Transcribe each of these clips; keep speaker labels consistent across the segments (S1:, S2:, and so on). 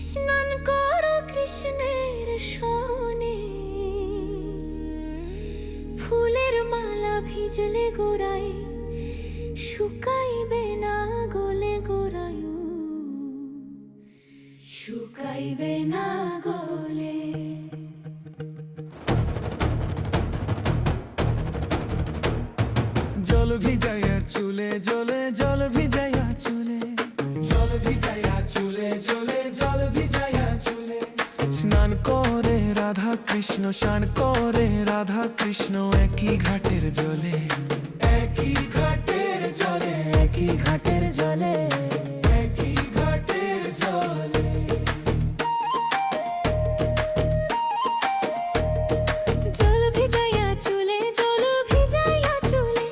S1: স্নান করো কৃষ্ণের সনে, ফুলের মালা ভিজলে গোড়ায় শুকাইবে না গলে গোড়ায়, শুকাইবে না গলে।
S2: জল ভিজাইয়া চুলে জলে, জল ভিজাইয়া চুলে, জল ভিজাইয়া চুলে জলে, জল ভিজাইয়া চুলে। স্নান করে রাধা কৃষ্ণ, স্নান করে রাধা কৃষ্ণ একই ঘাটের জলে, একই ঘাটের জলে, একই ঘাটের জলে, একই ঘাটের জলে।
S1: জল ভিজাইয়া চুলে, জল ভিজাইয়া চুলে,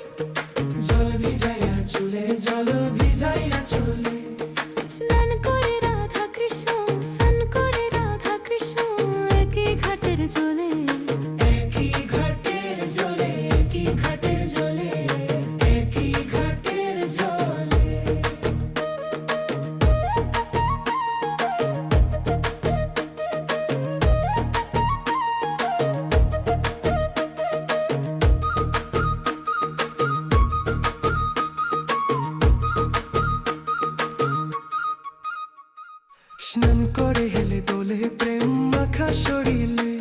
S2: জল ভিজাইয়া চুলে, জল ভিজাইয়া চুলে।
S1: স্নান করে রাধা কৃষ্ণ, স্নান করে রাধা কৃষ্ণ একই ঘাটের জলে,
S2: একই ঘাটের জলে, একই ঘাটের জলে, একই ঘাটের জলে। স্নান করে হেলে দোলে প্রেম মাখা শরীরে,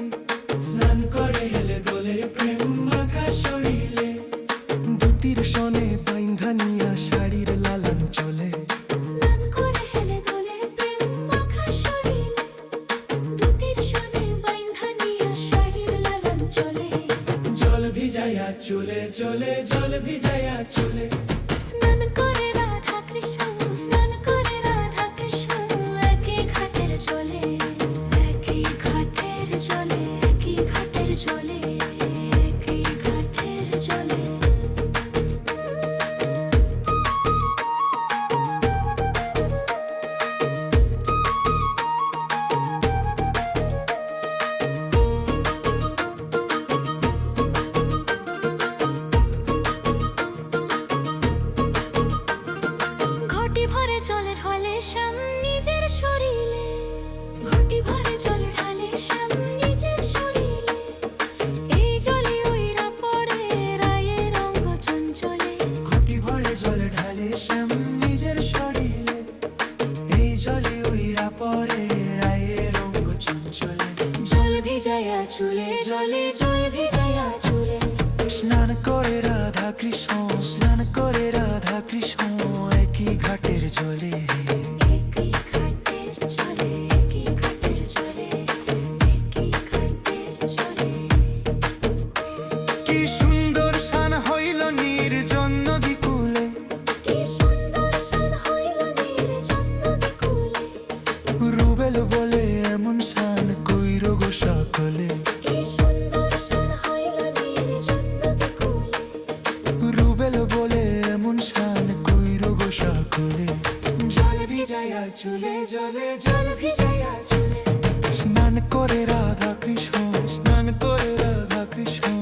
S2: স্নান করে হেলে দোলে প্রেম মাখা শরীরে। দুতির সনে বাইন্ধা নিয়া শাড়ির লালন চলে,
S1: স্নান করে হেলে দোলে প্রেম মাখা শরীরে, দুতির সনে বাইন্ধা নিয়া শাড়ির লালন চলে।
S2: জল ভিজাইয়া চুলে চলে, জল ভিজাইয়া চুলে।
S1: স্নান করে রাধা কৃষ্ণ, স্নান করে রাধা কৃষ্ণ একই ঘাটের জলে, একই ঘাটের জলে, একই ঘাটের জলে, একই ঘাটের জলে। ঘটি ভরে জলের হলে শ্যাম নিজের শরীরে, ঘটি ভরে জল ঢালে শ্যাম নিজের শরীরে। এই জলে উইরা পড়ে রায়ের অঙ্গ চঞ্চলে,
S2: ঘটি ভরে জল ঢালে শ্যাম নিজের শরীরে। এই জলে উইরা পরে রায়ের অঙ্গ চঞ্চলে।
S1: জল ভিজাইয়া চুলে, জলে জল ভিজাইয়া চুলে।
S2: স্নান করে রাধা কৃষ্ণ, স্নান করে রাধা কৃষ্ণ একই ঘাটের জলে,
S1: একই ঘাটের জলে, একই ঘাটের জলে, একই ঘাটের জলে।
S2: কি সুন্দর শান হইল নির্জন নদী কূলে,
S1: কি সুন্দর শান হইল নির্জন নদী কূলে,
S2: রুবেল বলে এমন শান কইর গো সকলে।
S1: কি সুন্দর শান হইল নির্জন নদী কূলে।
S2: রুবেল বলে এমন শান কইর গো সকলে। জল ভিজাইয়া চুলে জলে, জল ভিজাইয়া চুলে। স্নান করে রাধা কৃষ্ণ, স্নান করে রাধা কৃষ্ণ